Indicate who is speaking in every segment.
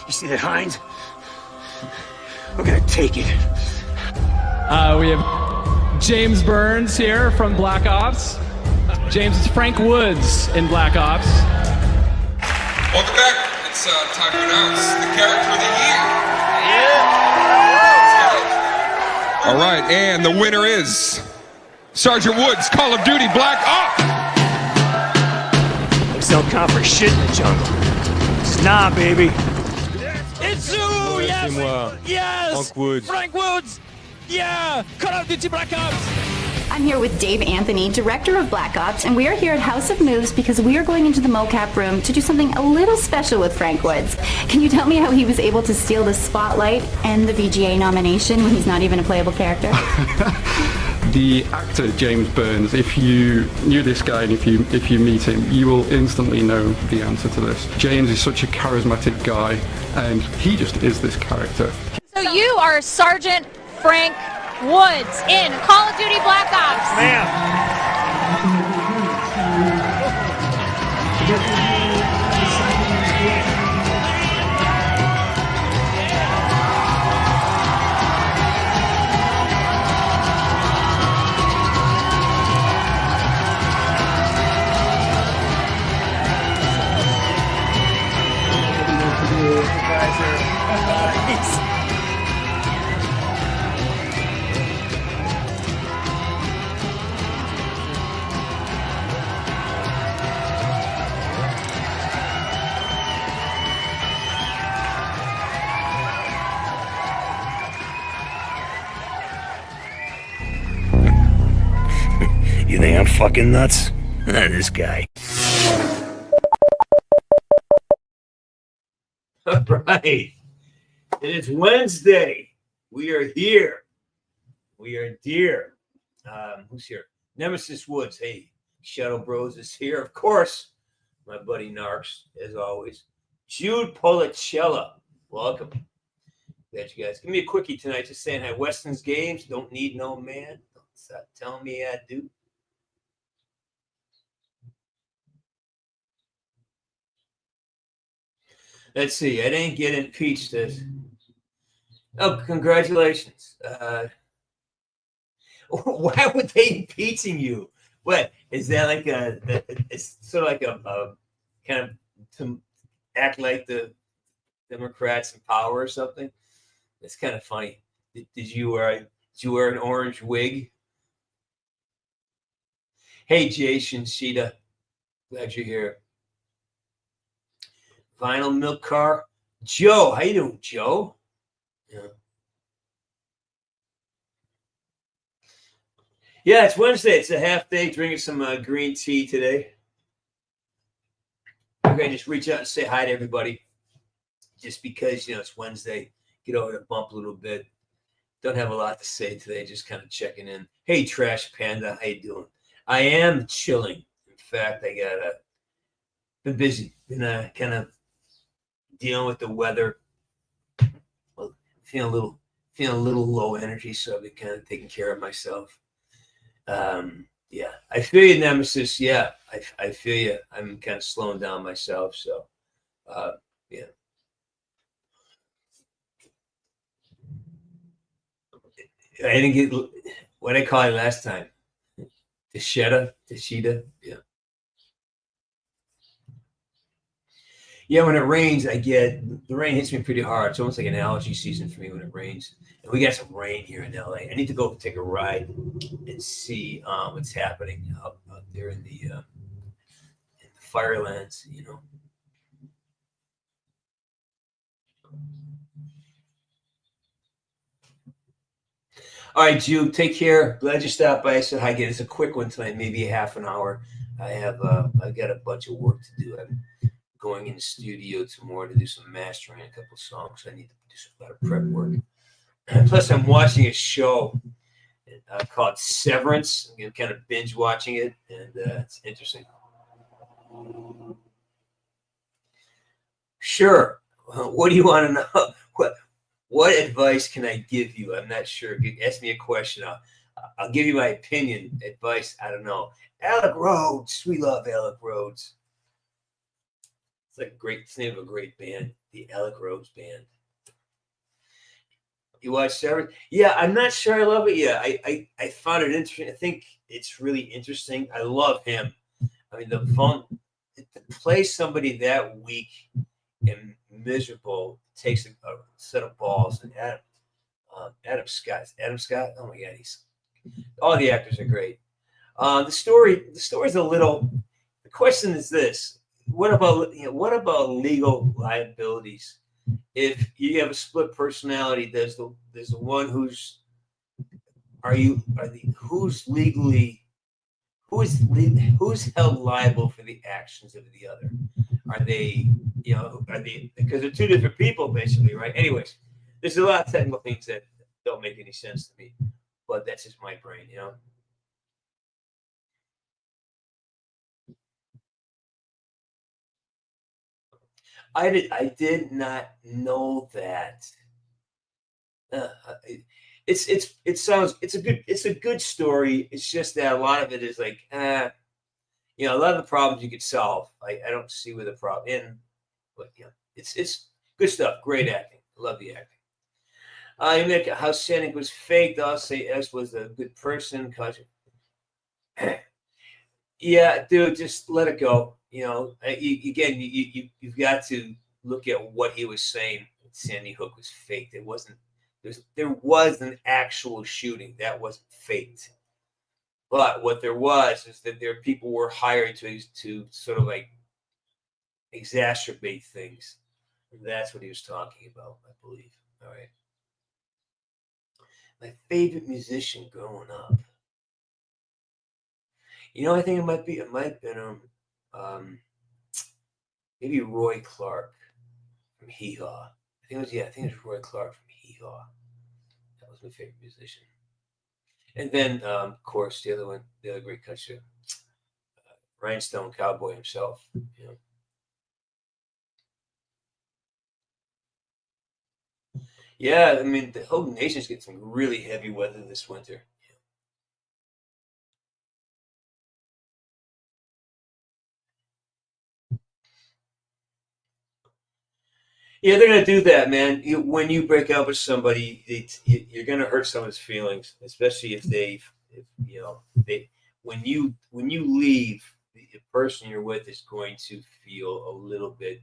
Speaker 1: You see that, Hines? We're gonna take it.
Speaker 2: We have James Burns here from Black Ops. James is Frank Woods in Black Ops.
Speaker 3: Welcome back. It's time to announce the character of the year. All right, and the winner is Sergeant Woods, Call of Duty Black Ops.
Speaker 1: Looks don't count for shit in the jungle. It's nah, baby.
Speaker 4: It's you! Yes! Yes!
Speaker 5: Frank Woods.
Speaker 4: Frank Woods! Yeah! Call of Duty Black Ops!
Speaker 6: I'm here with Dave Anthony, director of Black Ops, and we are here at House of Moves because we are going into the mocap room to do something a little special with Frank Woods. Can you tell me how he was able to steal the spotlight and the VGA nomination when he's not even a playable character?
Speaker 7: The actor James Burns, if you knew this guy and if you meet him, you will instantly know the answer to this. James is such a charismatic guy, and he just is this character.
Speaker 8: So you are Sergeant Frank Woods in Call of Duty Black Ops.
Speaker 1: Ma'am. You think I'm fucking nuts? This guy.
Speaker 9: All right. It is Wednesday. We are here. We are dear. Who's here? Nemesis Woods. Hey, Shadow Bros is here. Of course, my buddy Narks, as always. Jude Policella. Welcome. Glad you guys. Give me a quickie tonight. Just saying hi. Weston's games. Don't need no man. Don't stop telling me I do. Let's see. I didn't get impeached. Oh, congratulations. Why would they impeaching you? What is that like it's sort of like a kind of to act like the Democrats in power or something? It's kind of funny. Did you wear an orange wig? Hey, Jason Sheeta. Glad you're here. Vinyl Milk Car. Joe, how you doing, Joe? Yeah, it's Wednesday. It's a half day. Drinking some green tea today. I'm going to just reach out and say hi to everybody. Just because, it's Wednesday. Get over the bump a little bit. Don't have a lot to say today. Just kind of checking in. Hey, Trash Panda. How you doing? I am chilling. In fact, I been busy. Been kind of dealing with the weather. Well, feeling a little low energy, so I've been kind of taking care of myself. Yeah, I feel you, Nemesis. Yeah, I feel you. I'm kind of slowing down myself, so yeah. I didn't get what I call it last time. Tashita, yeah. Yeah, when it rains, the rain hits me pretty hard. It's almost like an allergy season for me when it rains. And we got some rain here in LA. I need to go take a ride and see what's happening out there in the Firelands, All right, Jude, take care. Glad you stopped by. I said hi again. It's a quick one tonight, maybe a half an hour. I've got a bunch of work to do. I'm going in the studio tomorrow to do some mastering, a couple songs. I need to do a lot of prep work. Plus, I'm watching a show called Severance. I'm kind of binge watching it, and it's interesting. Sure. What do you want to know? What advice can I give you? I'm not sure. Ask me a question. I'll give you my opinion. Advice, I don't know. Alec Rhodes. We love Alec Rhodes. it's the name of a great band, the Alec Rose Band. You watch Sarge? Yeah, I'm not sure I love it yet. I found it interesting. I think it's really interesting. I love him. I mean, to play somebody that weak and miserable takes a set of balls. And Adam Scott. Oh my God, all the actors are great. The story's a little. The question is this: what about legal liabilities? If you have a split personality, there's the one who's who's held liable for the actions of the other? Are they because they're two different people basically, right? Anyways, there's a lot of technical things that don't make any sense to me, but that's just my brain, I did not know that. It's a good story. It's just that a lot of it is like, a lot of the problems you could solve. I don't see where the problem in, but it's good stuff. Great acting. I love the acting. How Sanic was faked. I'll say S was a good person. Yeah, dude, just let it go. You've got to look at what he was saying. Sandy Hook was faked. It wasn't. There was an actual shooting that wasn't faked. But what there was is that people were hired to sort of like exacerbate things. And that's what he was talking about, I believe. All right. My favorite musician growing up. I think it might have been maybe Roy Clark from Hee Haw. I think it was Roy Clark from Hee Haw. That was my favorite musician. And then, of course, the other great country, Rhinestone Cowboy himself. Yeah, I mean, the whole nation's getting some really heavy weather this winter. Yeah, they're gonna do that, man. When you break up with somebody, you're gonna hurt someone's feelings, especially if when you leave, the person you're with is going to feel a little bit,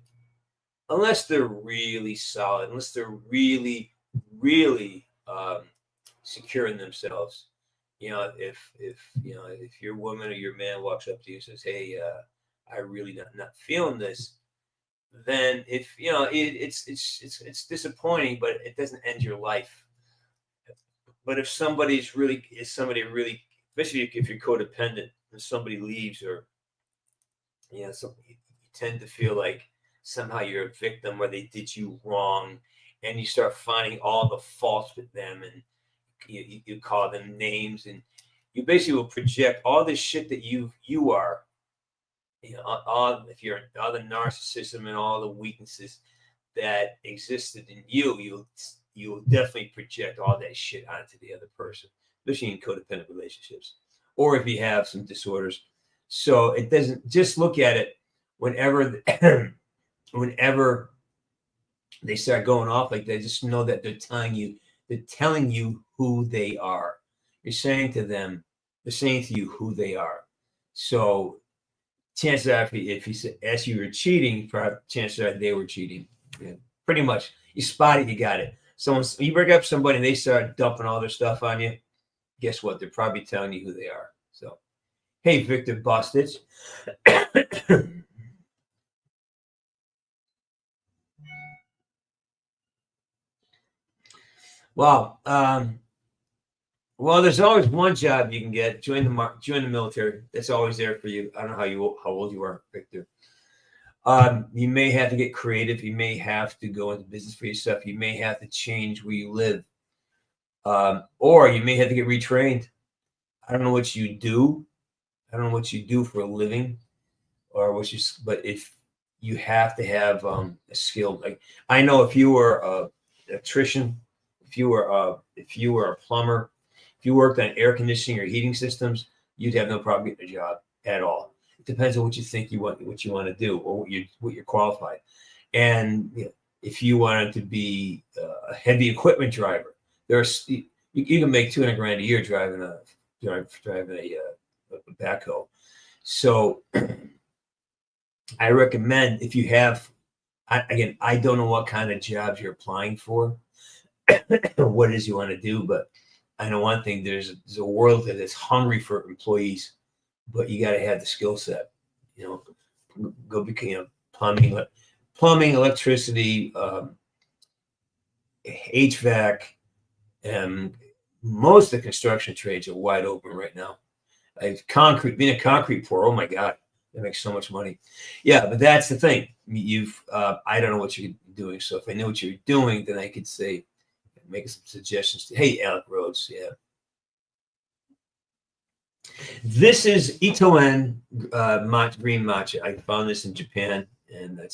Speaker 9: unless they're really solid, unless they're really, really secure in themselves. If your woman or your man walks up to you and says, "Hey, I really not feeling this," then it's disappointing, but it doesn't end your life. But if somebody really, especially if you're codependent, and somebody leaves, or you tend to feel like somehow you're a victim, or they did you wrong, and you start finding all the faults with them, and you call them names, and you basically will project all this shit that you are. If you're all the narcissism and all the weaknesses that existed in you will definitely project all that shit onto the other person, especially in codependent relationships, or if you have some disorders. So it doesn't, just look at it whenever they start going off like that, just know that they're telling you who they are. They're saying to you who they are. So chances are, if he asked you were cheating, chances are they were cheating. Yeah, pretty much. You spot it, you got it. You break up somebody and they start dumping all their stuff on you, guess what? They're probably telling you who they are. So, hey, Victor Bostich. Wow. Well, there's always one job you can get. Join the military. That's always there for you. I don't know how old you are, Victor. You may have to get creative. You may have to go into business for yourself. You may have to change where you live, or you may have to get retrained. I don't know what you do. I don't know what you do for a living, but if you have to have a skill, like I know if you were an electrician, if you were a plumber, if you worked on air conditioning or heating systems, you'd have no problem getting a job at all. depends on what you think you want to do, or what you're qualified. And if you wanted to be a heavy equipment driver, there's you can make $200,000 a year driving a backhoe. So I recommend, if you have, again, I don't know what kind of jobs you're applying for, what it is you want to do, but I know one thing: there's a world that is hungry for employees, but you got to have the skill set. Go become plumbing, electricity, HVAC, and most of the construction trades are wide open right now. Being a concrete pourer, oh my God, they make so much money. Yeah, but that's the thing. I don't know what you're doing. So if I knew what you're doing, then I could say, make some suggestions to, hey, Alec Rhodes, yeah. This is Itoen green matcha. I found this in Japan, and I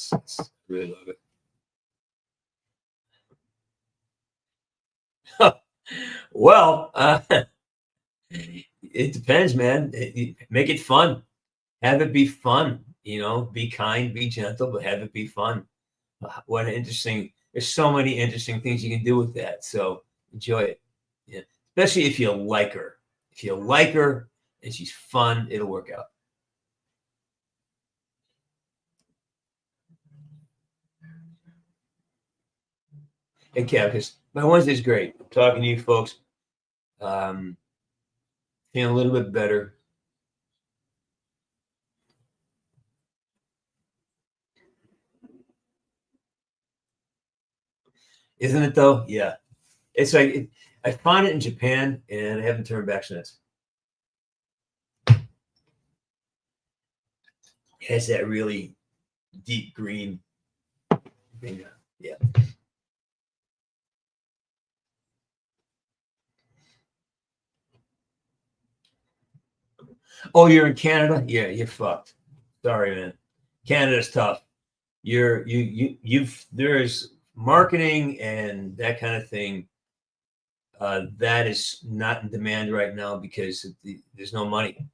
Speaker 9: really love it. Well, it depends, man. Make it fun. Have it be fun. Be kind, be gentle, but have it be fun. What an interesting. There's so many interesting things you can do with that. So enjoy it. Yeah. Especially if you like her. If you like her and she's fun, it'll work out. Hey, Kev, my Wednesday's great. I'm talking to you folks. Feeling a little bit better. Isn't it though? Yeah. It's like I found it in Japan, and I haven't turned back since. It has that really deep green. Yeah. Oh, you're in Canada? Yeah, you're fucked. Sorry, man. Canada's tough. There's marketing and that kind of thing. That is not in demand right now because there's no money.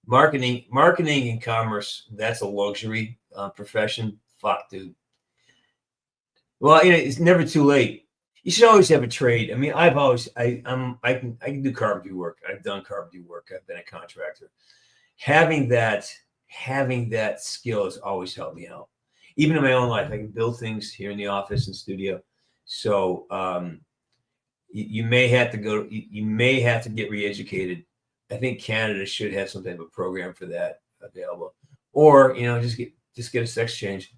Speaker 9: Marketing and commerce, that's a luxury profession. Fuck, dude. Well, it's never too late. You should always have a trade. I mean, I can do carpentry work. I've done carpentry work. I've been a contractor. Having that skill has always helped me out. Even in my own life, I can build things here in the office and studio. So you may have to get re-educated. I think Canada should have some type of program for that available, or just get a sex change.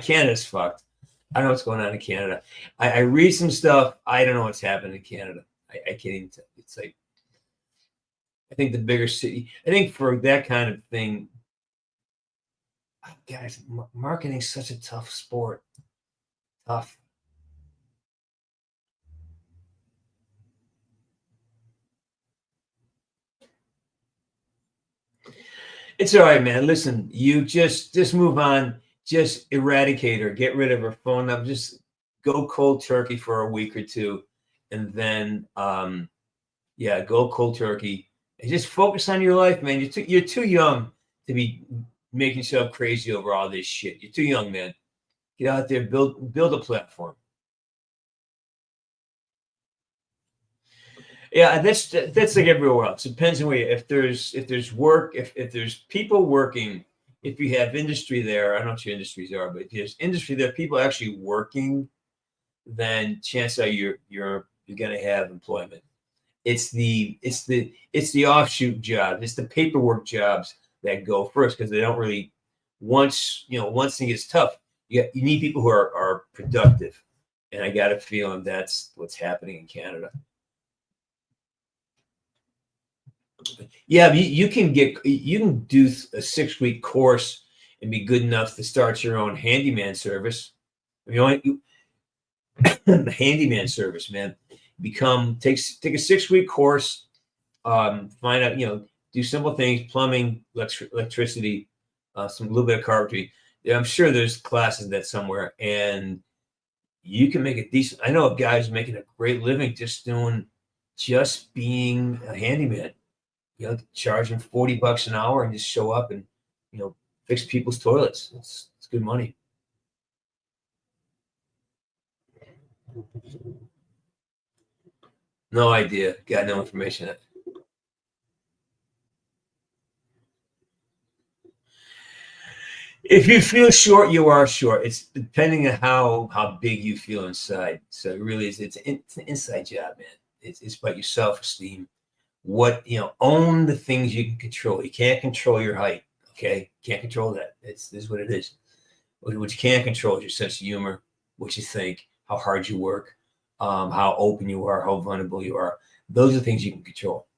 Speaker 9: Canada's fucked. I don't know what's going on in Canada. I read some stuff. I don't know what's happening in Canada. I can't even tell. It's like, I think the bigger city, I think for that kind of thing, guys, marketing is such a tough sport. Tough. It's all right, man. Listen, you just move on. Just eradicate her. Get rid of her phone number. Just go cold turkey for a week or two, and then go cold turkey and just focus on your life, man. You're too young to be making yourself crazy over all this shit. You're too young, man. Get out there, build a platform. Yeah, that's like everywhere else. It depends on where if there's work, if there's people working, if you have industry there, I don't know what your industries are, but if there's industry there, people actually working, then chances are you're gonna have employment. It's the offshoot jobs, it's the paperwork jobs that go first, because they don't really once thing gets tough, you need people who are productive. And I got a feeling that's what's happening in Canada. Yeah, you can do a 6-week course and be good enough to start your own handyman service. The handyman service, man. Take a 6-week course, find out, do simple things, plumbing, electricity, a little bit of carpentry. Yeah, I'm sure there's classes that somewhere, and you can make a decent. I know a guy who's making a great living just being a handyman. charge them $40 an hour and just show up and, fix people's toilets. It's good money. No idea. Got no information. If you feel short, you are short. It's depending on how big you feel inside. So it really is. It's an inside job, man. It's about your self-esteem. Own the things you can control. You can't control your height. Okay, can't control that. This is what it is. What you can control is your sense of humor, what you think, how hard you work, how open you are, how vulnerable you are. Those are things you can control.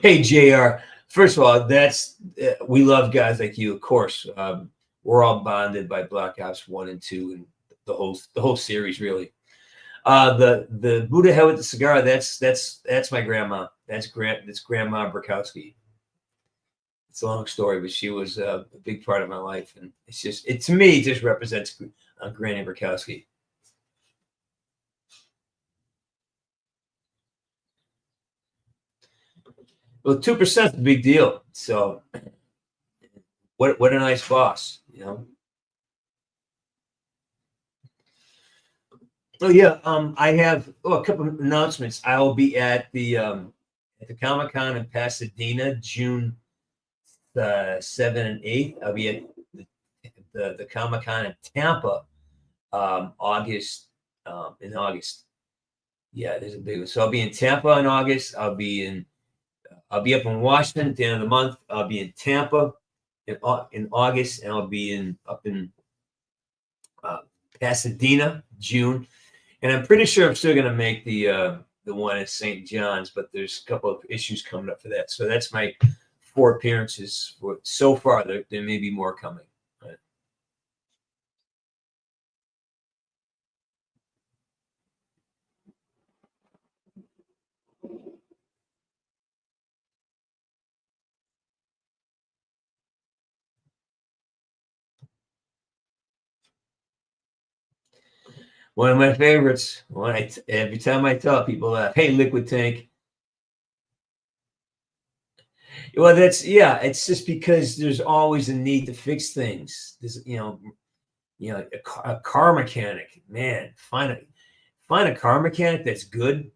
Speaker 9: Hey, JR. First of all, we love guys like you, of course. We're all bonded by Black Ops 1 and 2 and the whole series, really. The Buddha head with the cigar, that's my grandma. That's Grandma Burkowski. It's a long story, but she was a big part of my life, and to me, it just represents Granny Burkowski. Well, 2% is a big deal. So, what a nice boss, Oh yeah, I have a couple of announcements. I'll be at the Comic-Con in Pasadena, June 7 and 8. I'll be at the Comic-Con in Tampa, August. In August. Yeah, there's a big one. So I'll be in Tampa in August. I'll be up in Washington at the end of the month. I'll be in Tampa in August, and I'll be up in Pasadena, June. And I'm pretty sure I'm still going to make the one at St. John's, but there's a couple of issues coming up for that. So that's my 4 appearances so far. There may be more coming. Right? One of my favorites. Every time I tell people that, hey, Liquid Tank. Well, it's just because there's always a need to fix things. There's, a car mechanic, man, find a car mechanic that's good,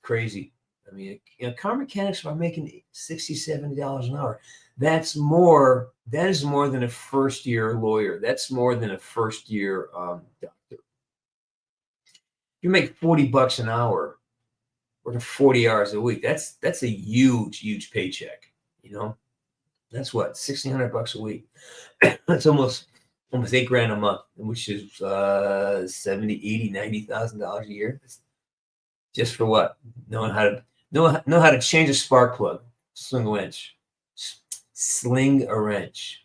Speaker 9: crazy. I mean, car mechanics are making $60, $70 an hour. That is more than a first-year lawyer. That's more than a first-year doctor. You make $40 an hour, working 40 hours a week. That's a huge paycheck. That's what, $1,600 a week. That's almost $8,000 a month, which is $70,000, $80,000, $90,000 a year. Just for what? Knowing how to change a spark plug, sling a wrench.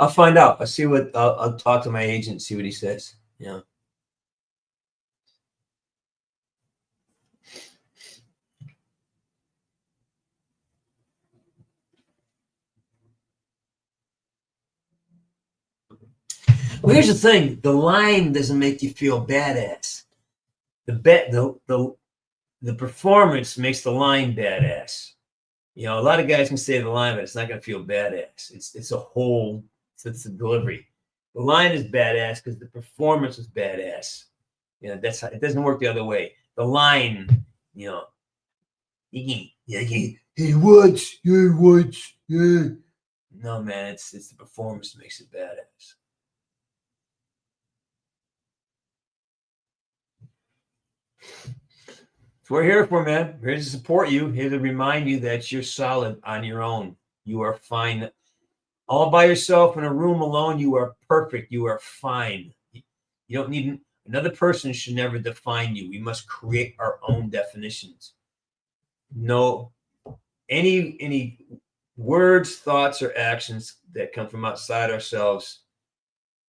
Speaker 9: I'll find out. I'll talk to my agent, see what he says. Well, here's the thing: the line doesn't make you feel badass. The performance makes the line badass. A lot of guys can say the line, but it's not going to feel badass. It's a delivery. The line is badass because the performance is badass. That's how it doesn't work the other way. The line, hey, what? Yeah. No, man, it's the performance that makes it badass. That's what we're here for, man. We're here to support you, here to remind you that you're solid on your own. You are fine. All by yourself in a room alone, you are perfect. You are fine. You don't need another person should never define you. We must create our own definitions. No, any words, thoughts, or actions that come from outside ourselves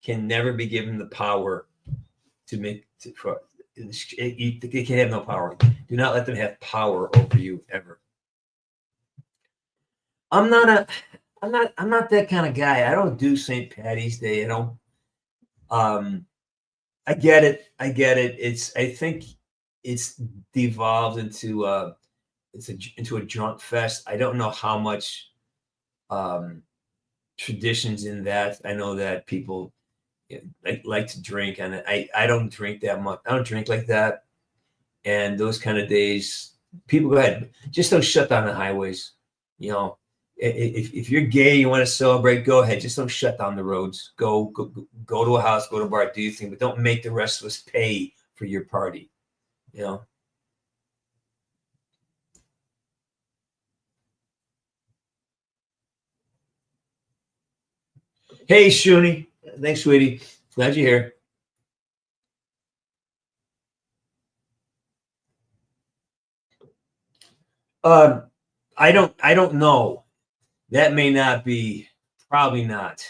Speaker 9: can never be given the power to make. They can have no power. Do not let them have power over you ever. I'm not that kind of guy. I don't do St. Patty's Day. I don't. I get it. I think it's devolved into into a drunk fest. I don't know how much traditions in that. I know that people like to drink, and I don't drink that much. I don't drink like that. And those kind of days, people go ahead. Just don't shut down the highways. You know, if you're gay, you want to celebrate, go ahead. Just don't shut down the roads. Go to a house, go to a bar, do your thing, but don't make the rest of us pay for your party. You know. Hey, Shuni. Thanks, sweetie. Glad you're here. I don't know. That may not be. Probably not.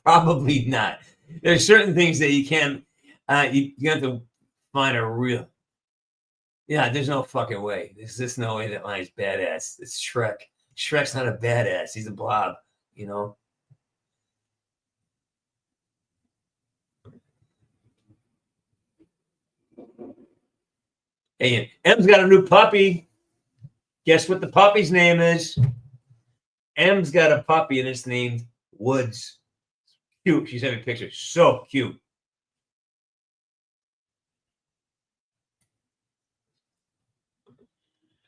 Speaker 9: Probably not. There's certain things that you can't. You have to find a real. Yeah, there's no fucking way. There's just no way that line's badass. It's Shrek. Shrek's not a badass. He's a blob. You know. Hey, M's got a new puppy. Guess what the puppy's name is? M's got a puppy and it's named Woods. Cute. She's having pictures. So cute.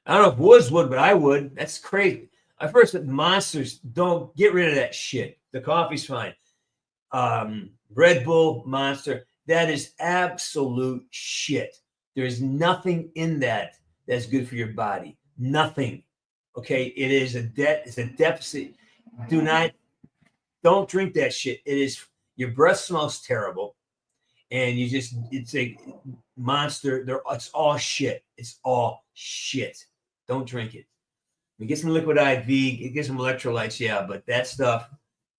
Speaker 9: I don't know if Woods would, but I would. That's crazy. I first said Monsters. Don't get rid of that shit. The coffee's fine. Red Bull, Monster. That is absolute shit. There's nothing in that that's good for your body. Nothing. Okay, it is it's a deficit. Don't drink that shit. It is, your breath smells terrible, and it's a Monster. It's all shit. It's all shit. Don't drink it. We get some liquid IV, get some electrolytes, yeah, but that stuff,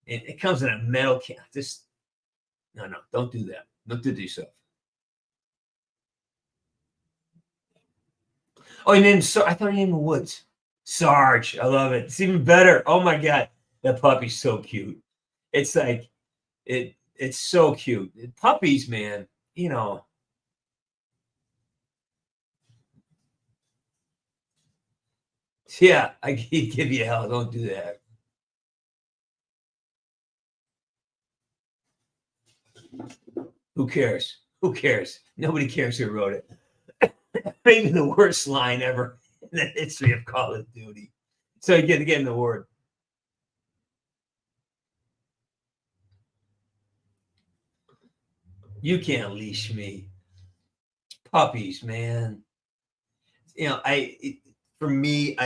Speaker 9: it comes in a metal can. Just no, don't do that. Don't do yourself. Oh, you named I thought you named Woods. Sarge. I love it. It's even better. Oh my God. That puppy's so cute. It's like it's so cute. Puppies, man, you know. Yeah, I give you hell. Don't do that. Who cares? Who cares? Nobody cares who wrote it. Maybe the worst line ever in the history of Call of Duty. So you get to get in the word. You can't leash me. Puppies, man. You know, for me,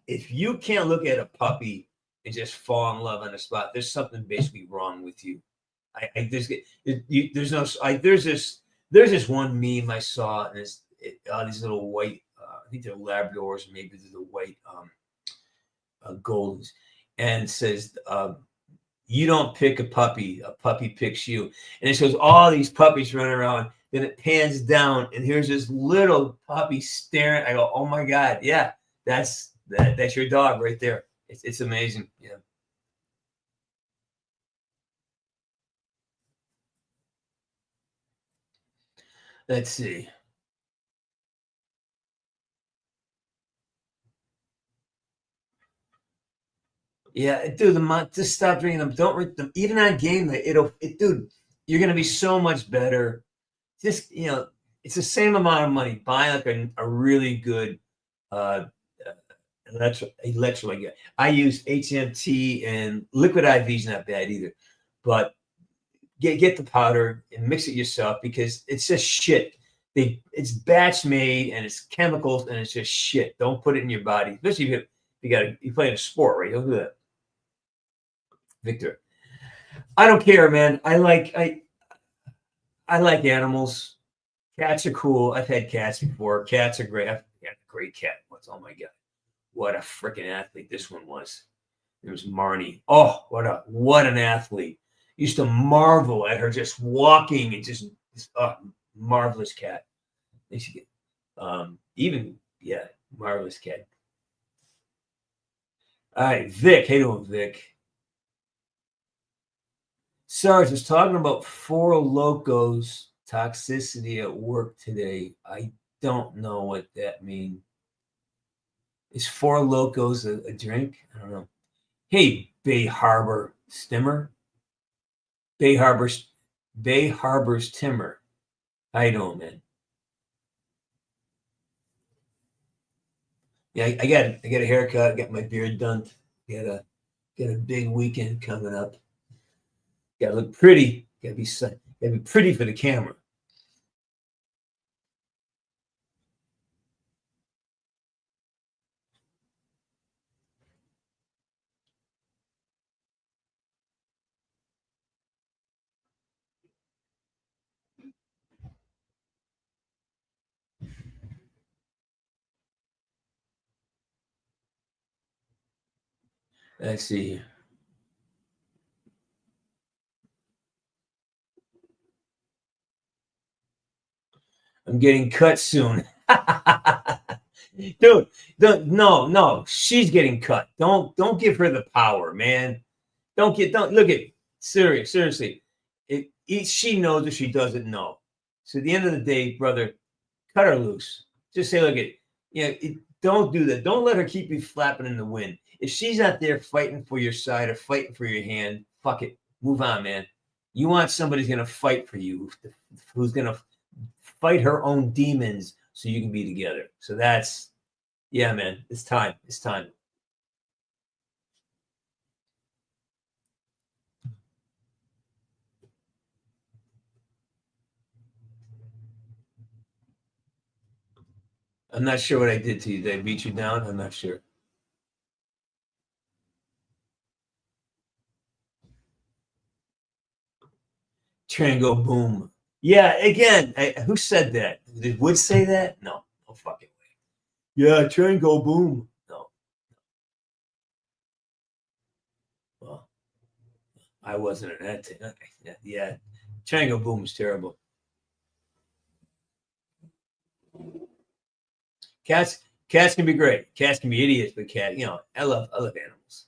Speaker 9: if you can't look at a puppy and just fall in love on the spot, there's something basically wrong with you. There's this one meme I saw, and it's these little white, I think they're Labradors, or maybe they're the white Goldens, and it says, you don't pick a puppy picks you. And it shows all these puppies running around. Then it pans down, and here's this little puppy staring. I go, oh my God, yeah, that's your dog right there. It's amazing. Yeah. Let's see. Yeah, dude, just stop drinking them. Don't drink them. Even on game night, dude, you're gonna be so much better. Just, it's the same amount of money. Buy like a really good electrolyte. I use HMT, and liquid IV is not bad either. But get the powder and mix it yourself, because it's just shit. It's batch made, and it's chemicals, and it's just shit. Don't put it in your body, especially if you play in a sport, right? Don't do that. Victor, I don't care, man. I like animals. Cats are cool. I've had cats before. Cats are great. I've had a great cat once. Oh my God, what a freaking athlete this one was. It was Marnie. Oh, what an athlete. Used to marvel at her just walking, and just marvelous cat. Marvelous cat. All right, Vic. How you doing, Vic? Sarge was talking about Four Locos toxicity at work today. I don't know what that means. Is Four Locos a drink? I don't know. Hey, Bay Harbor Stimmer. Bay Harbor's Timmer. How you doing, man? Yeah, I got a haircut, got my beard done. Got a big weekend coming up. Gotta look pretty. Gotta be pretty for the camera. Let's see. I'm getting cut soon. Dude, no, she's getting cut. Don't give her the power, man. Don't look at seriously. She knows if she doesn't know. So at the end of the day, brother, cut her loose. Just say, look at don't do that. Don't let her keep you flapping in the wind. If she's not there fighting for your side or fighting for your hand, fuck it. Move on, man. You want somebody who's gonna fight for you, who's gonna fight her own demons so you can be together. So that's, yeah, man, it's time. It's time. I'm not sure what I did to you. Did I beat you down? I'm not sure. Trango boom. Yeah, again, who said that? Did Wood say that? No fucking way. Yeah, Trango boom. No. Well, I wasn't in that. Yeah. Trango boom is terrible. Cats can be great. Cats can be idiots, but I love animals.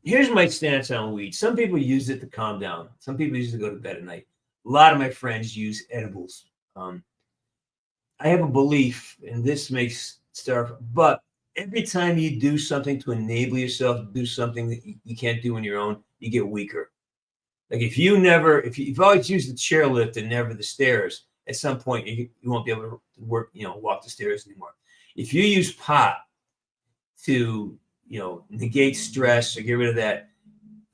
Speaker 9: Here's my stance on weed. Some people use it to calm down. Some people use it to go to bed at night. A lot of my friends use edibles. I have a belief, and this makes stuff, but every time you do something to enable yourself to do something that you can't do on your own, you get weaker. Like if you've always used the chairlift and never the stairs, at some point you won't be able to walk the stairs anymore. If you use pot to negate stress or get rid of that,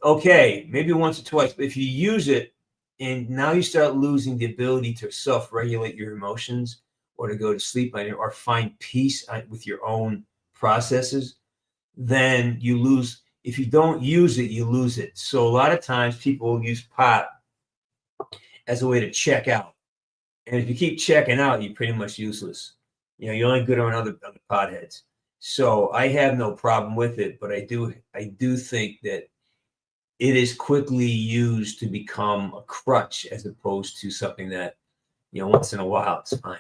Speaker 9: okay, maybe once or twice, but if you use it and now you start losing the ability to self-regulate your emotions or to go to sleep or find peace with your own processes, then you lose. If you don't use it, you lose it. So a lot of times people use pot as a way to check out. And if you keep checking out, you're pretty much useless. You're only good around other potheads. So I have no problem with it, but I do think that it is quickly used to become a crutch as opposed to something that, once in a while it's fine.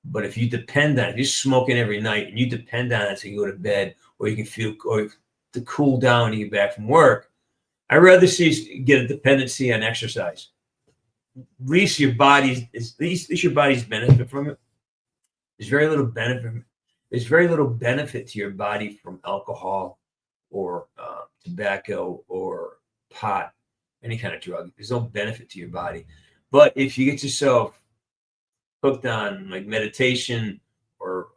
Speaker 9: But if you depend on it, if you're smoking every night and you depend on it to go to bed or you can feel or to cool down when you get back from work, I'd rather see get a dependency on exercise. At least your body's benefit from it. There's very little benefit. There's very little benefit to your body from alcohol or tobacco or pot, any kind of drug. There's no benefit to your body. But if you get yourself hooked on like meditation or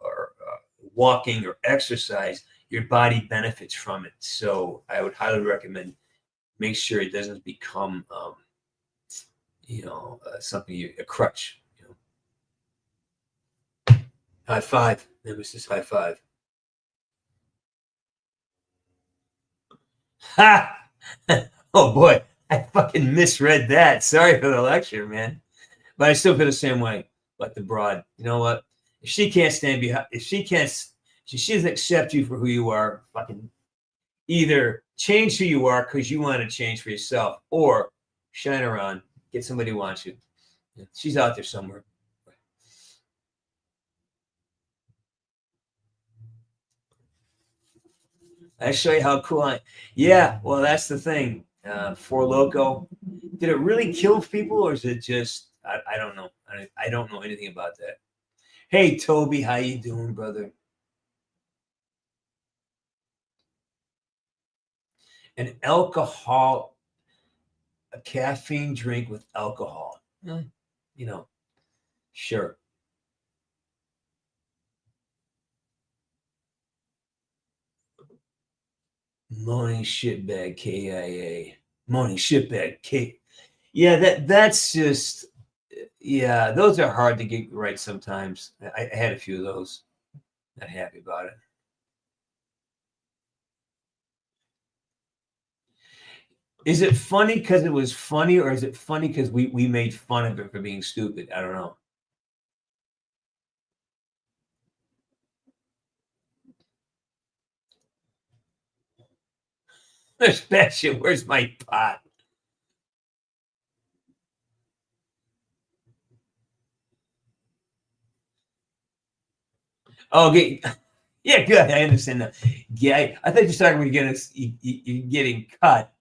Speaker 9: walking or exercise, your body benefits from it. So I would highly recommend make sure it doesn't become something a crutch. High five, Nemesis. High five. Ha! Oh boy, I fucking misread that. Sorry for the lecture, man. But I still feel the same way. Like the broad. You know what? If she can't stand behind, if she doesn't accept you for who you are, fucking either change who you are because you want to change for yourself, or shine her on. Get somebody who wants you. She's out there somewhere. I show you how cool I am. Yeah, well, that's the thing. Four Loko. Did it really kill people, or is it just? I don't know. I don't know anything about that. Hey, Toby, how you doing, brother? A caffeine drink with alcohol. Sure. Morning shitbag KIA. Morning shitbag K. Yeah, that's just those are hard to get right sometimes. I had a few of those. Not happy about it. Is it funny because it was funny, or is it funny because we made fun of it for being stupid? I don't know. Sebastian, where's my pot? Okay. Yeah, good. I understand that. Yeah, I thought you started when you're getting cut.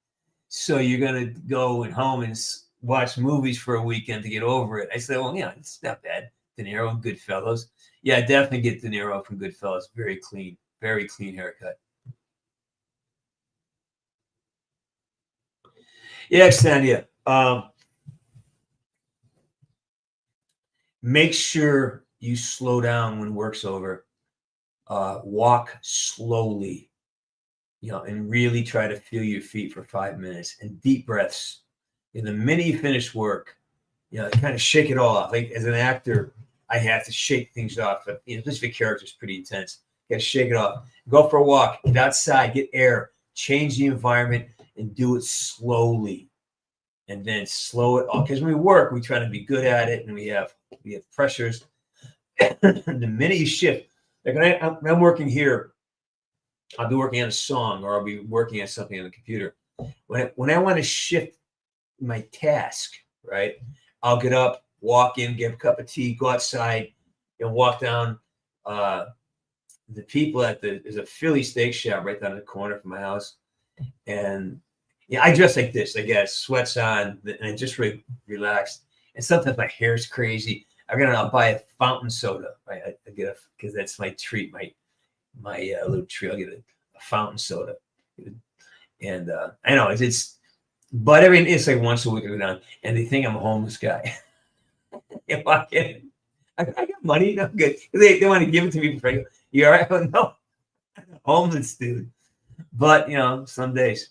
Speaker 9: So you're going to go at home and watch movies for a weekend to get over it. I said, well, yeah, it's not bad. De Niro and Goodfellas. Yeah, definitely get De Niro from Goodfellas. Very clean haircut. Yeah, Xenia. Make sure you slow down when work's over. Walk slowly, and really try to feel your feet for 5 minutes and deep breaths. And the minute you finish work, kind of shake it all off. Like as an actor, I have to shake things off. But this character is pretty intense. You got to shake it off. Go for a walk. Get outside. Get air. Change the environment and do it slowly. And then slow it off. Because when we work, we try to be good at it, and we have pressures. The minute you shift, like when I'm working here, I'll be working on a song, or I'll be working on something on the computer. When I want to shift my task, right, I'll get up, walk in, get a cup of tea, go outside, and walk down. The people there's a Philly steak shop right down the corner from my house, and I dress like this. I got sweats on, and I just relaxed. And sometimes my hair's crazy. I'll buy a fountain soda. Right? I get because that's my treat, my little treat. I'll get a fountain soda, and I know but it's like once a week I go down, and they think I'm a homeless guy. I walk in, I got money. I'm good. They want to give it to me for free. You all right? Oh, no, I'm a homeless dude. But some days.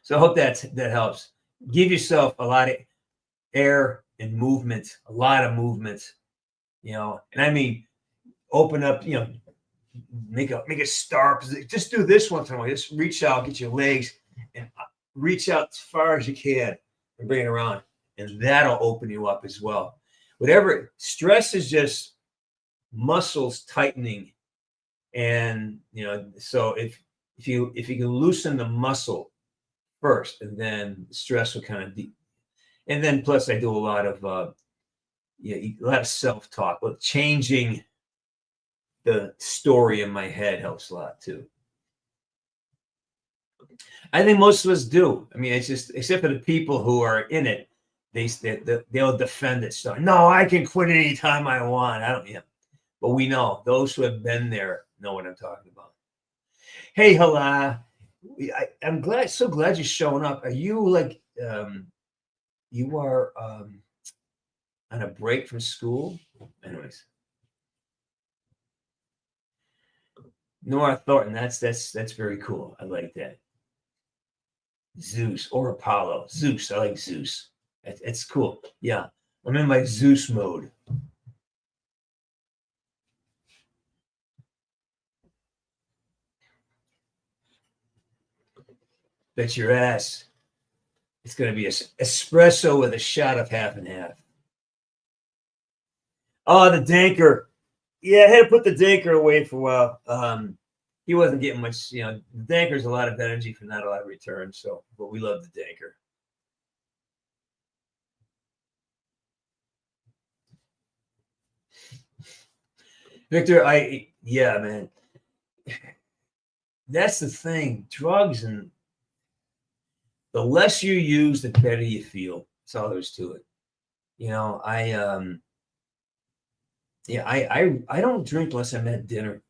Speaker 9: So I hope that helps. Give yourself a lot of air and movement, a lot of movement, and I mean, open up, make a star position. Just do this once in a while. Just reach out, get your legs, and reach out as far as you can and bring it around. And that'll open you up as well. Whatever, stress is just muscles tightening. And, so if you can loosen the muscle first, and then stress will kind of and then plus I do a lot of self-talk. But changing the story in my head helps a lot too. I think most of us do. I mean, it's just, except for the people who are in it, they'll defend it. So no, I can quit anytime I want. I don't. But we know those who have been there know what I'm talking about. Hey, Hala. I'm so glad you're showing up. Are you like you are on a break from school? Anyways, Nora Thornton, that's very cool. I like that. Zeus or Apollo. Zeus, I like Zeus. It's cool. Yeah, I'm in my Zeus mode. Bet your ass. It's going to be an espresso with a shot of half and half. Oh, the danker. Yeah, I had to put the danker away for a while. he wasn't getting much. You know, the Danker's a lot of energy for not a lot of return. So, but we love the Danker. Victor, yeah, man. That's the thing. Drugs, and the less you use, the better you feel. That's all there is to it. You know, I don't drink unless I'm at dinner.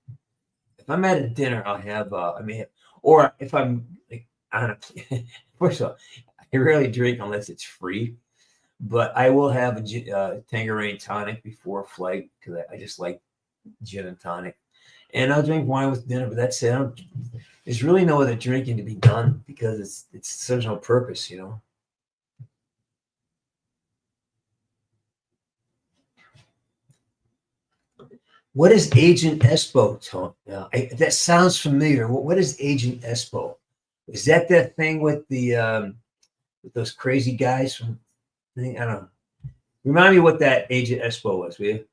Speaker 9: If I'm at a dinner, I'll have or if I'm like on a first of all, I rarely drink unless it's free. But I will have a Tanqueray tonic before a flight because I just like gin and tonic, and I'll drink wine with dinner. But that's it. There's really no other drinking to be done because it's serves no purpose, you know. What is Agent Espo, Tony? That sounds familiar. What is Agent Espo? Is that thing with the with those crazy guys from? I don't know. Remind me what that Agent Espo was, will you?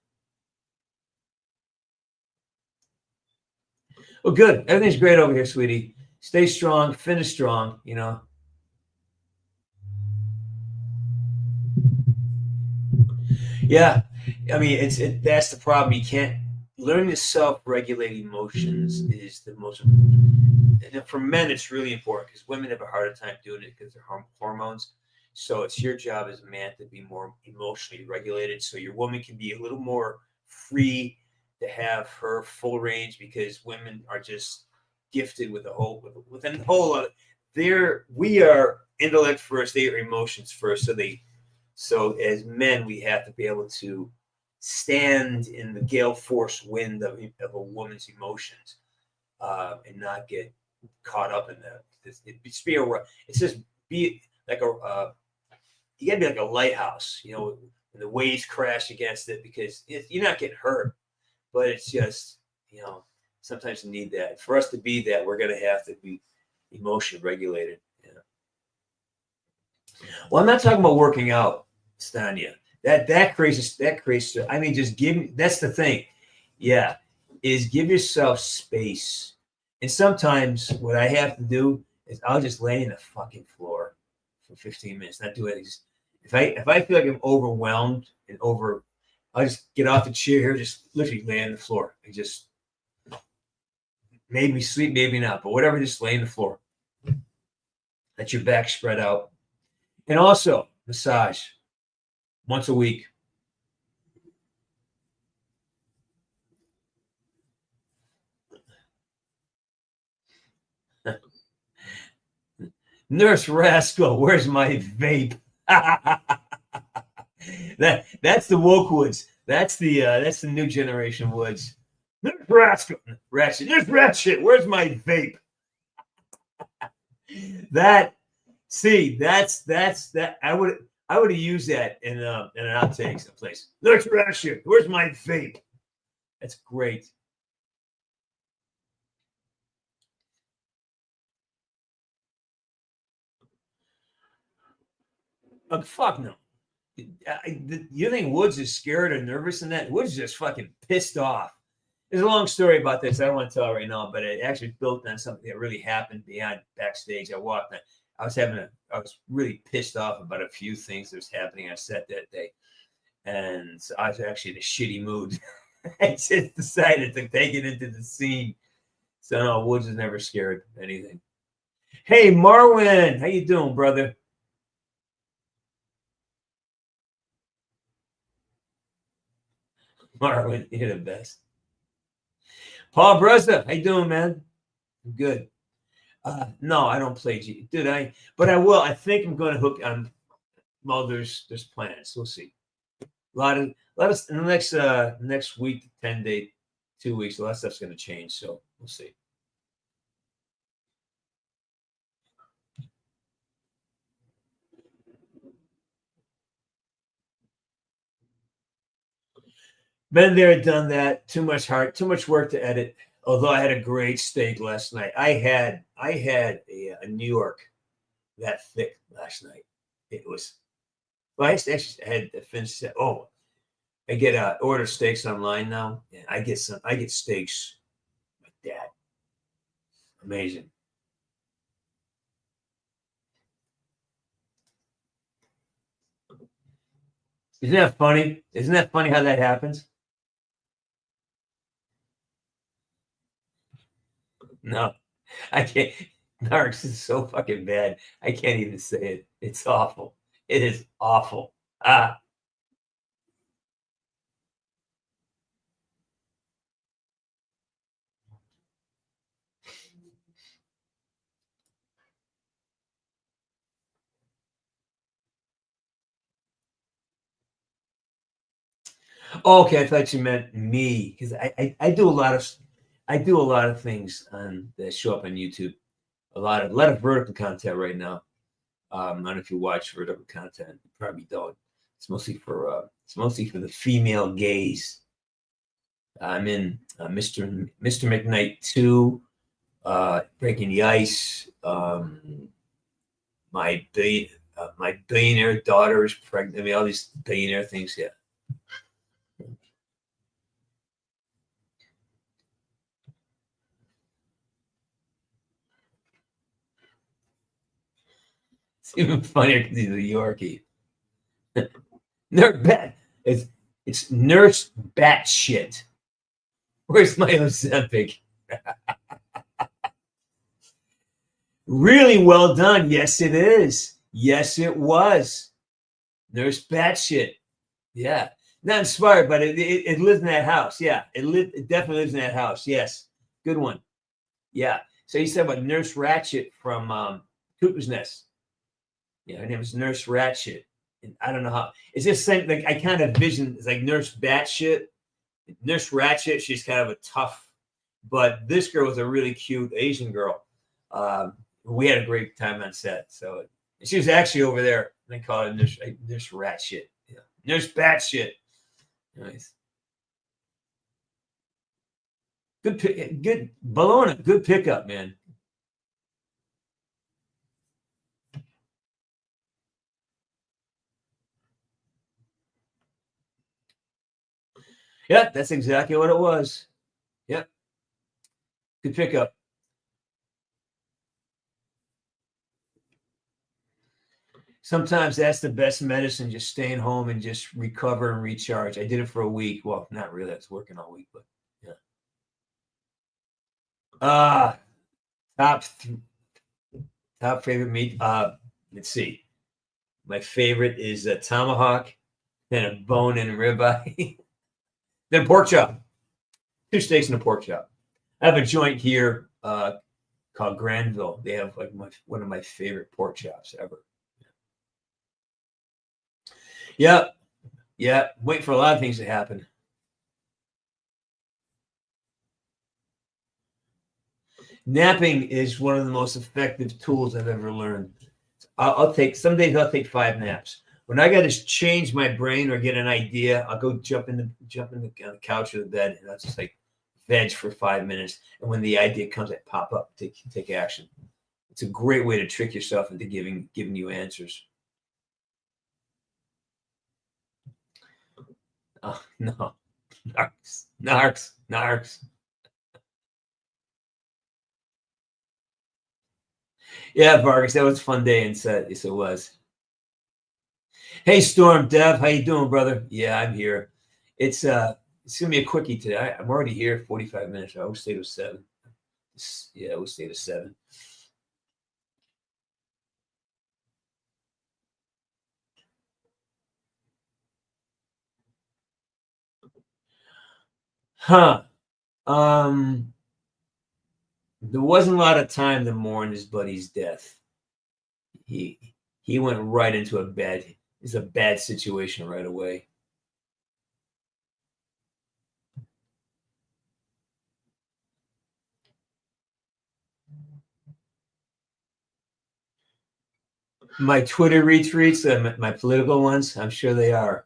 Speaker 9: Well, good. Everything's great over here, sweetie. Stay strong, finish strong, you know. Yeah. I mean, that's the problem. You can't learn to self-regulate emotions is the most important. And for men, it's really important because women have a harder time doing it because they're hormones. So it's your job as a man to be more emotionally regulated. So your woman can be a little more free to have her full range because women are just gifted with a whole lot. We are intellect first, they are emotions first. So as men, we have to be able to stand in the gale force wind of a woman's emotions and not get caught up in that. It's just be like you got to be like a lighthouse, you know, when the waves crash against it because you're not getting hurt, but it's just, you know, sometimes you need that. For us to be that, we're going to have to be emotion regulated. Yeah. Well, I'm not talking about working out, Stania. That creates. I mean, just give me. That's the thing. Yeah, is give yourself space. And sometimes what I have to do is I'll just lay in the fucking floor for 15 minutes, not do anything. If I feel like I'm overwhelmed and I'll just get off the chair here, just literally lay on the floor. I just maybe sleep, maybe not, but whatever, just lay on the floor. Let your back spread out. And also massage once a week. Nurse Rascal, where's my vape? That's the woke woods. That's the new generation woods. Nurse Rascal, Nurse Ratchet, where's my vape? That's that. I would have used that in an outtakes place. Nurse Ratchet, where's my vape? That's great. Fuck no. You think Woods is scared or nervous in that? Woods is just fucking pissed off. There's a long story about this. I don't want to tell right now, but it actually built on something that really happened beyond backstage. I was really pissed off about a few things that was happening on set that day. And so I was actually in a shitty mood. I just decided to take it into the scene. So no, Woods is never scared of anything. Hey, Marwin, how you doing, brother? Marwin, you're the best. Paul Breza, how you doing, man? I'm good. No, I don't play G. But I will. I think I'm going to hook on. Well, there's plans. We'll see. A lot of in the next week, 10 day, 2 weeks. A lot of stuff's going to change. So we'll see. Been there, done that. Too much work to edit. Although I had a great steak last night. I had a New York that thick last night. It was. Well, I actually had to finish that. Oh, I get order steaks online now. And I get steaks like that. Amazing. Isn't that funny? Isn't that funny how that happens? No, I can't. Narcs is so fucking bad. I can't even say it. It's awful. It is awful. Ah. Okay, I thought you meant me because I do a lot of things on that show up on YouTube. A lot of vertical content right now. I don't know if you watch vertical content. You probably don't. It's mostly for the female gaze. I'm in Mr. McKnight 2, Breaking the Ice. My billionaire daughter is pregnant. I mean, all these billionaire things. Yeah. It's even funnier because he's a Yorkie. It's Nurse Batshit. Where's my Ozempic? Really well done. Yes, it is. Yes, it was. Nurse Batshit. Yeah. Not inspired, but it lives in that house. Yeah. It definitely lives in that house. Yes. Good one. Yeah. So you said about Nurse Ratchet from Cuckoo's Nest. Yeah, her name is Nurse Ratchet. And I don't know how. It's just like I kind of vision it's like Nurse Batshit. Nurse Ratchet, she's kind of a tough, but this girl was a really cute Asian girl. We had a great time on set. So she was actually over there. They call it Nurse Ratchet. Yeah. Nurse Batshit. Nice. Good Bologna. Good pickup, man. Yeah, that's exactly what it was. Yep. Good pickup. Sometimes that's the best medicine, just staying home and just recover and recharge. I did it for a week. Well, not really. I was working all week, but yeah. Top favorite meat. Let's see. My favorite is a tomahawk, then a bone and a ribeye, then pork chop. 2 steaks and a pork chop. I have a joint here called Granville. They have like one of my favorite pork chops ever. Yeah. Wait for a lot of things to happen. Napping is one of the most effective tools I've ever learned. Some days I'll take 5 naps. When I got to change my brain or get an idea, I'll go jump in the couch or the bed, and I'll just like veg for 5 minutes. And when the idea comes, I pop up, take action. It's a great way to trick yourself into giving you answers. Oh no, narcs. Yeah, Vargas, that was a fun day in set. Yes, it was. Hey, Storm, Dev, how you doing, brother? Yeah, I'm here. It's gonna be a quickie today. I'm already here, 45 minutes. I always stay to 7. Yeah, I always stay to 7. Huh. There wasn't a lot of time to mourn his buddy's death. He went right into a bad situation right away. My Twitter retweets, my political ones, I'm sure they are.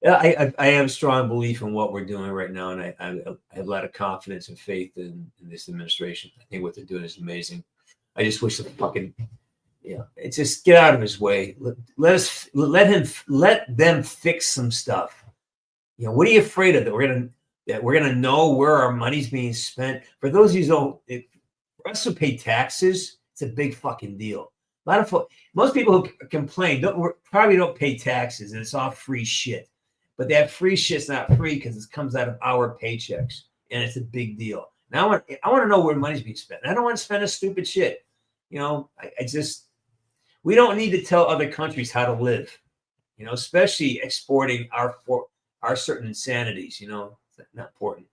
Speaker 9: Yeah, I have a strong belief in what we're doing right now, and I have a lot of confidence and faith in this administration. I think what they're doing is amazing. I just wish the fucking, it's just get out of his way. Let them fix some stuff. What are you afraid of? That that we're going to know where our money's being spent. For those of you who don't, for us to pay taxes, it's a big fucking deal. A lot of most people who complain probably don't pay taxes, and it's all free shit. But that free shit's not free because it comes out of our paychecks, and it's a big deal. Now I want to know where money's being spent. I don't want to spend on stupid shit. You know, we don't need to tell other countries how to live. You know, especially exporting our certain insanities. You know, it's not important.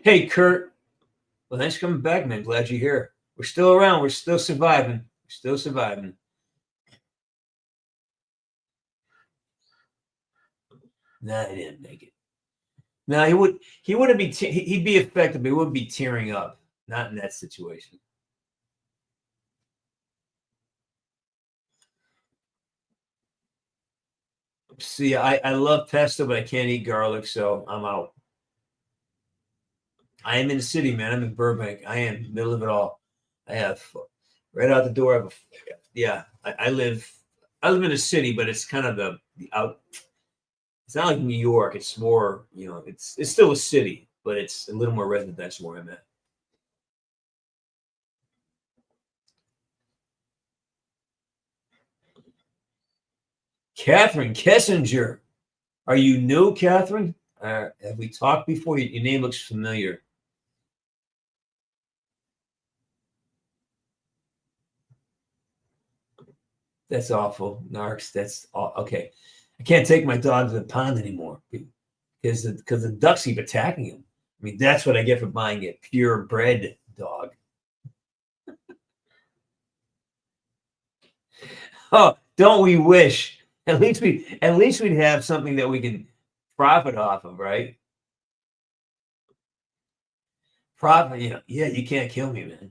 Speaker 9: Hey, Kurt. Well, thanks for coming back, man. Glad you're here. We're still around. We're still surviving. We're still surviving. Nah, he didn't make it. No, he wouldn't be. He'd be effective, but he wouldn't be tearing up. Not in that situation. See, I love pesto, but I can't eat garlic, so I'm out. I am in the city, man. I'm in Burbank. I am in the middle of it all. I have right out the door. I live in a city, but it's kind of the out. It's not like New York. It's more, you know, it's still a city, but it's a little more residential where I'm at. Catherine Kessinger. Are you new, Catherine? Have we talked before? Your name looks familiar. That's awful, Narcs. That's okay. I can't take my dog to the pond anymore because the ducks keep attacking him. I mean, that's what I get for buying a purebred dog. Oh, don't we wish? At least we'd have something that we can profit off of, right? Profit, you know, yeah, you can't kill me, man.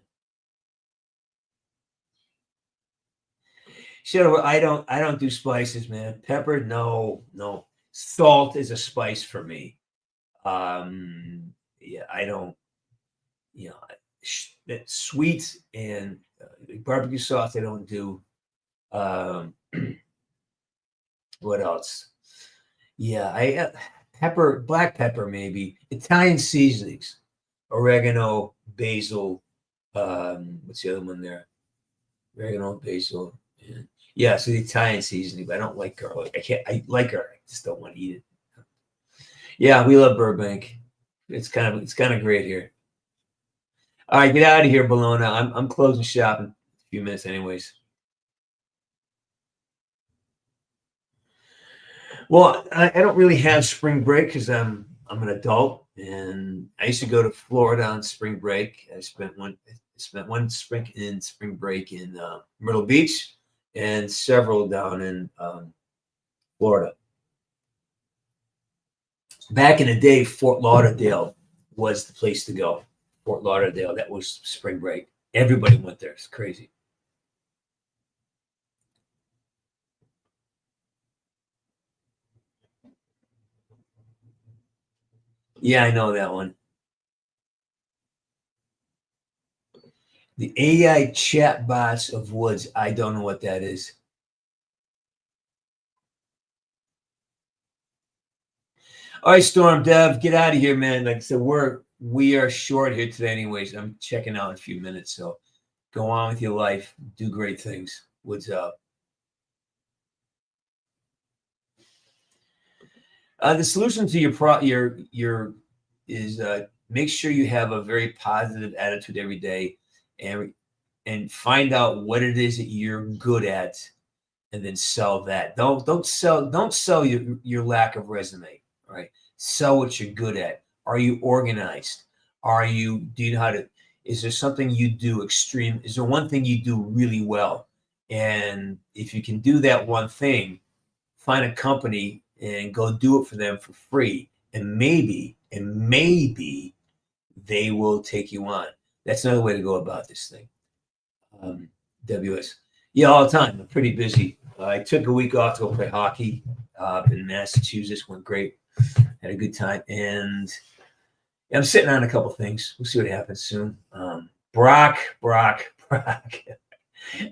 Speaker 9: Sure, I don't do spices, man. Pepper, no. Salt is a spice for me. Yeah, I don't. You know, sweet and barbecue sauce I don't do. What else? Yeah, pepper, black pepper, maybe Italian seasonings, oregano, basil. What's the other one there? Oregano, basil. Yeah, so the Italian seasoning, but I don't like garlic. I like garlic, I just don't want to eat it. Yeah, we love Burbank. It's kind of great here. All right, get out of here, Bologna. I'm closing shop in a few minutes, anyways. Well, I don't really have spring break because I'm an adult, and I used to go to Florida on spring break. I spent one spring break in Myrtle Beach and several down in Florida. Back in the day, Fort Lauderdale was the place to go. Fort Lauderdale, that was spring break. Everybody went there. It's crazy. Yeah, I know that one. The AI chat bots of Woods. I don't know what that is. All right, Storm Dev, get out of here, man. Like I said, we are short here today, anyways. I'm checking out in a few minutes, so go on with your life. Do great things. Woods up. The solution to your is make sure you have a very positive attitude every day, and find out what it is that you're good at, and then sell that. Don't sell your lack of resume. Right? Sell what you're good at. Are you organized? Do you know how to? Is there something you do extreme? Is there one thing you do really well? And if you can do that one thing, find a company and go do it for them for free. And maybe they will take you on. That's another way to go about this thing. WS. Yeah, all the time. I'm pretty busy. I took a week off to go play hockey up in Massachusetts. Went great. Had a good time. And I'm sitting on a couple things. We'll see what happens soon. Brock.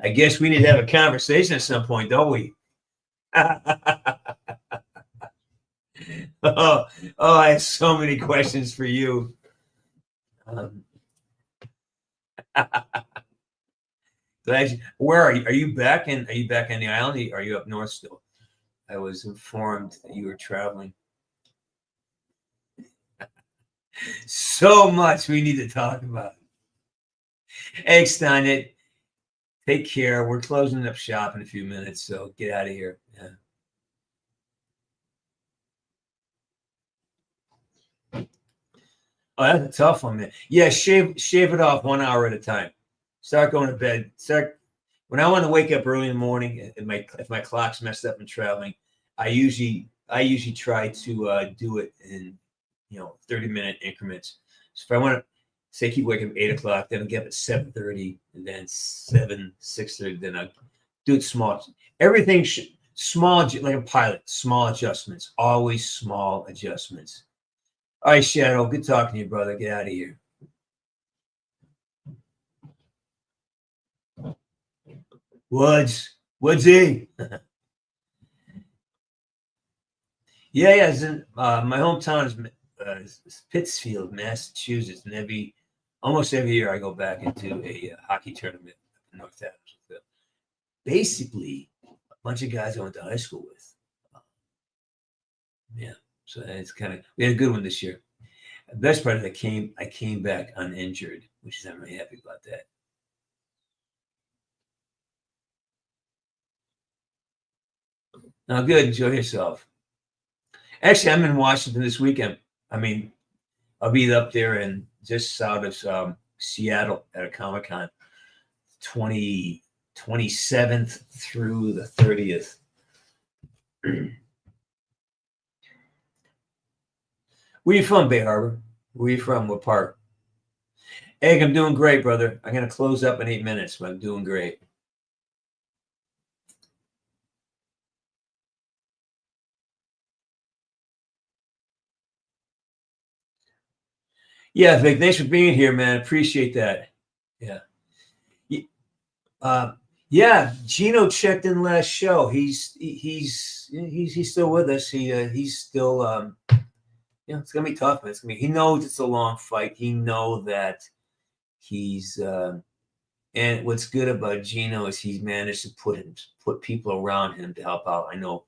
Speaker 9: I guess we need to have a conversation at some point, don't we? Oh, I have so many questions for you. Where are you? Are you back in? Are you back on the island? Are you up north still? I was informed that you were traveling. So much we need to talk about. Hey, Stein, take care. We're closing up shop in a few minutes, so get out of here. Yeah. Oh, that's a tough one, man. Yeah, shave it off 1 hour at a time. Start going to bed. When I want to wake up early in the morning, if my clock's messed up and traveling, I usually try to do it in 30-minute increments. So if I want to say keep waking up 8 o'clock, then I'll get up at 7:30, and then 6:30, then I do it small. Everything small, like a pilot. Small adjustments, always small adjustments. All right, Shadow, good talking to you, brother. Get out of here. Woodsy. Yeah. My hometown is Pittsfield, Massachusetts, and almost every year I go back into a hockey tournament in North Adams. Basically, a bunch of guys I went to high school with. Yeah, so it's we had a good one this year. The best part is I came back uninjured, which is I'm really happy about that. Now, good. Enjoy yourself. Actually, I'm in Washington this weekend. I mean, I'll be up there and just south of Seattle at a Comic-Con, 27th through the 30th. Where you from, Bay Harbor? Where you from? What part? Egg, I'm doing great, brother. I'm going to close up in 8 minutes, but I'm doing great. Yeah, Vic, thanks for being here, man. Appreciate that. Yeah. Yeah, Gino checked in last show. He's still with us. He's still it's gonna be tough, man. He knows it's a long fight. He knows that he's and what's good about Gino is he's managed to put people around him to help out. I know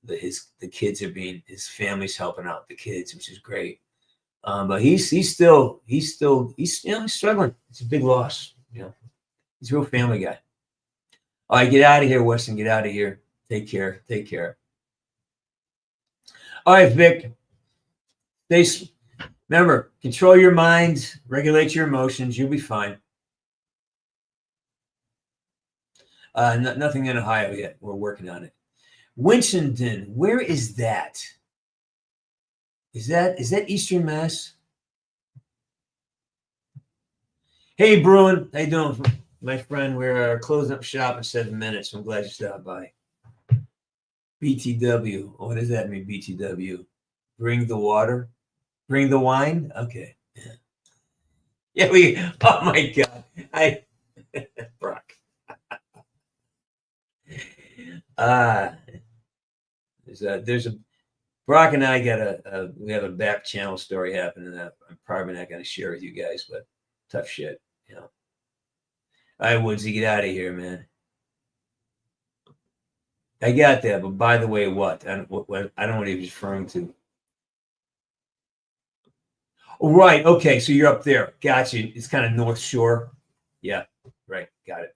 Speaker 9: that the kids his family's helping out the kids, which is great. But he's still struggling. It's a big loss. He's a real family guy. All right, get out of here, Weston. Get out of here. Take care. All right, Vic. Remember, control your mind, regulate your emotions. You'll be fine. Nothing in Ohio yet. We're working on it. Winchendon, where is that? Is that Eastern Mass? Hey, Bruin. How you doing, my friend? We're closing up shop in 7 minutes. I'm glad you stopped by. BTW. What does that mean, BTW? Bring the water? Bring the wine? Okay. Yeah, oh my God. Brock. There's a Brock and I we have a back channel story happening that I'm probably not going to share with you guys, but tough shit, All right, Woodsy, get out of here, man. I got that, but by the way, what? I don't know what he was referring to. Oh, right. Okay, so you're up there. Got you. It's kind of North Shore. Yeah, right. Got it.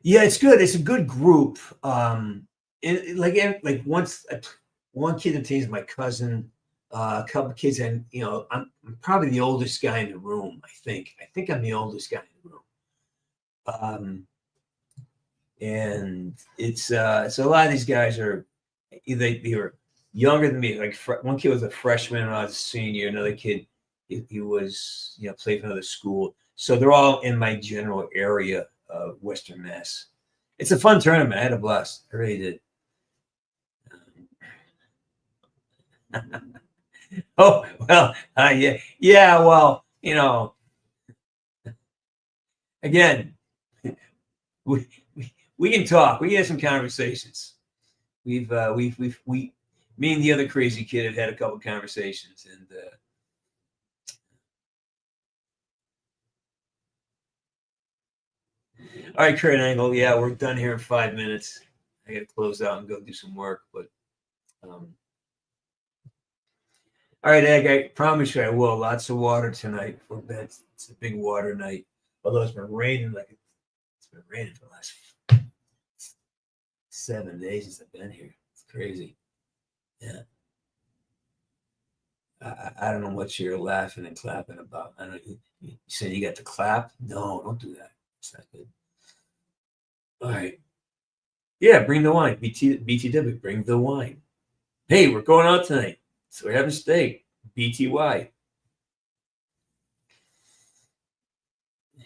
Speaker 9: Yeah, it's good. It's a good group. Like once one kid that teams my cousin, a couple of kids, and I'm probably the oldest guy in the room. I think I'm the oldest guy in the room. And it's so a lot of these guys are they were younger than me. Like one kid was a freshman when I was a senior. Another kid he was played for another school. So they're all in my general area of Western Mass. It's a fun tournament. I had a blast. I really did. Oh, well, yeah. Well, again, we, we can talk. We can have some conversations. We, me and the other crazy kid have had a couple conversations, and all right, Kurt Angle. Yeah, we're done here in 5 minutes. I got to close out and go do some work, but. All right, Egg, I promise you I will. Lots of water tonight for bed. It's a big water night. Although it's been raining it's been raining for the last 7 days since I've been here. It's crazy. Yeah. I don't know what you're laughing and clapping about. I don't. You said you got the clap? No, don't do that. It's not good. All right. Yeah, bring the wine. BTW, bring the wine. Hey, we're going out tonight. So we're having steak. BTY.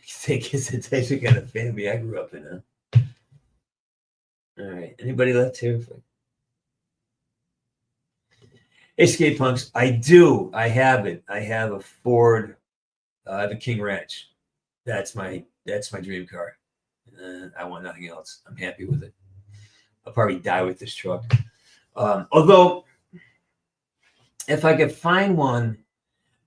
Speaker 9: Steak is the type of kind of family I grew up in, huh? All right. Anybody left here? Hey, skate punks. I do. I have it. I have a Ford. I have a King Ranch. That's my dream car. I want nothing else. I'm happy with it. I'll probably die with this truck. Although, if I could find one,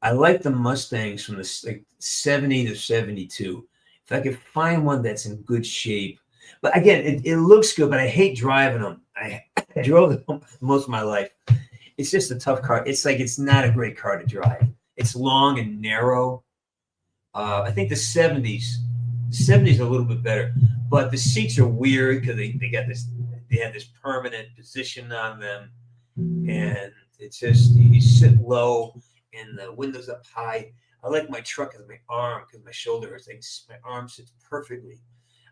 Speaker 9: I like the Mustangs from the 70 to 72. If I could find one that's in good shape, but again, it looks good, but I hate driving them. I drove them most of my life. It's just a tough car. It's not a great car to drive. It's long and narrow. I think the 70s are a little bit better, but the seats are weird because they have this permanent position on them, and it's just you sit low and the windows up high. I like my truck as my arm because my shoulder hurts. My arm sits perfectly.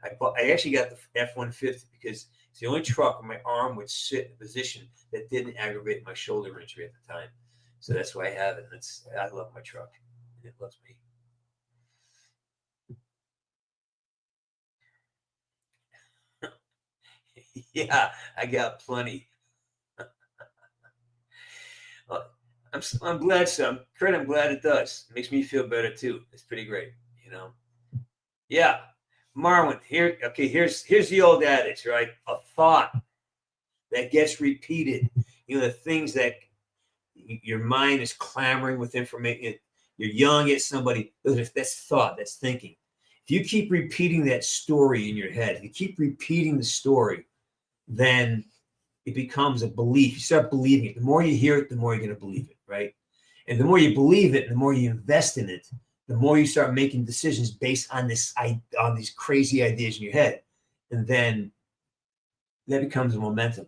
Speaker 9: I actually got the F-150 because it's the only truck where my arm would sit in a position that didn't aggravate my shoulder injury at the time. So that's why I have it. I love my truck. It loves me. Yeah, I got plenty. I'm glad so. Kurt, I'm glad it does. It makes me feel better too. It's pretty great, Yeah. Marwin, here's the old adage, right? A thought that gets repeated. The things that your mind is clamoring with information. You're yelling at somebody. That's thought. That's thinking. If you keep repeating that story in your head, if you keep repeating the story, then it becomes a belief. You start believing it. The more you hear it, the more you're going to believe it, right? And the more you believe it, the more you invest in it, the more you start making decisions based on these crazy ideas in your head. And then that becomes a momentum.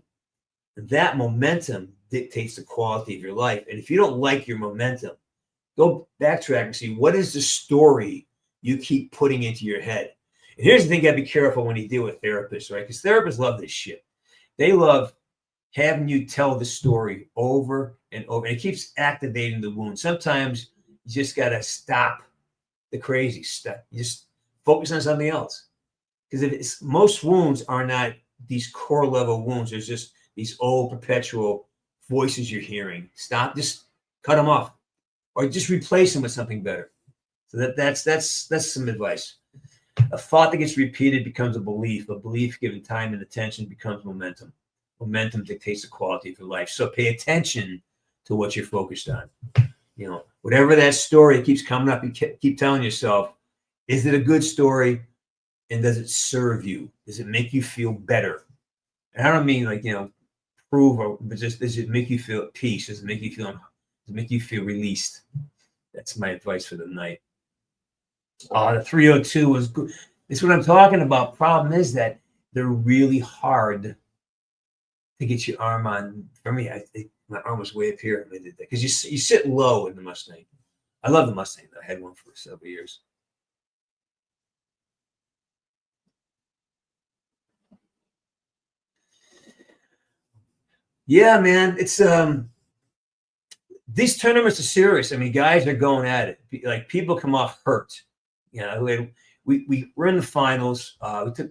Speaker 9: And that momentum dictates the quality of your life. And if you don't like your momentum, go backtrack and see what is the story you keep putting into your head. And here's the thing you got to be careful when you deal with therapists, right? Because therapists love this shit. They love having you tell the story over and over. And it keeps activating the wound. Sometimes you just got to stop the crazy stuff. You just focus on something else. Because most wounds are not these core level wounds. There's just these old perpetual voices you're hearing. Stop, just cut them off, or just replace them with something better. So that's some advice. A thought that gets repeated becomes a belief. A belief given time and attention becomes momentum. Momentum dictates the quality of your life. So pay attention to what you're focused on. Whatever that story keeps coming up, you keep telling yourself, is it a good story? And does it serve you? Does it make you feel better? And I don't mean prove, but just does it make you feel at peace? Does it make you feel released? That's my advice for the night. The 302 was good. That's what I'm talking about. Problem is that they're really hard to get your arm on. For me, I think my arm was way up here when I did that because you sit low in the Mustang. I love the Mustang. I had one for several years. Yeah, man, it's these tournaments are serious. I mean, guys are going at it. Like people come off hurt. We were in the finals.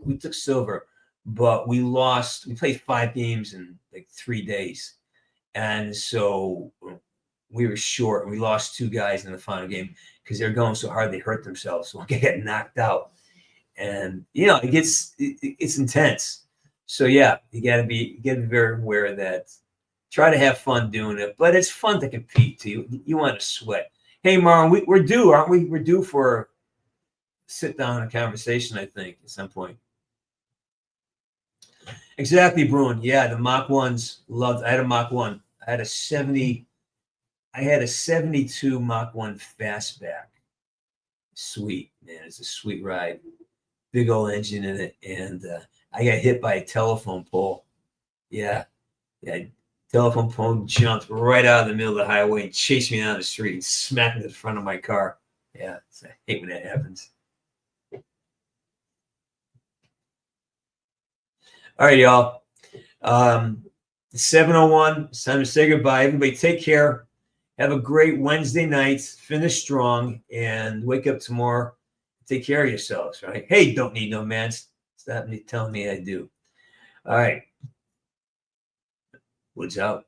Speaker 9: We took silver, but we lost. We played 5 games in like 3 days, and so We were short, and we lost 2 guys in the final game because they're going so hard they hurt themselves. So they got knocked out, and it's intense. So yeah, you got to be very aware of that. Try to have fun doing it, but it's fun to compete too. You want to sweat. Hey, Marlon, we're due, aren't we? We're due for sit down and a conversation, I think, at some point. Exactly, Bruin. Yeah, the Mach 1s loved. I had a Mach 1. I had a 72 Mach 1 fastback. Sweet, man. It's a sweet ride. Big old engine in it. And I got hit by a telephone pole. Yeah. Telephone pole jumped right out of the middle of the highway and chased me down the street and smacked into the front of my car. Yeah, I hate when that happens. All right, y'all. 7:01. It's time to say goodbye. Everybody take care. Have a great Wednesday night. Finish strong and wake up tomorrow. Take care of yourselves, right? Hey, don't need no man. Stop telling me I do. All right. Woods out.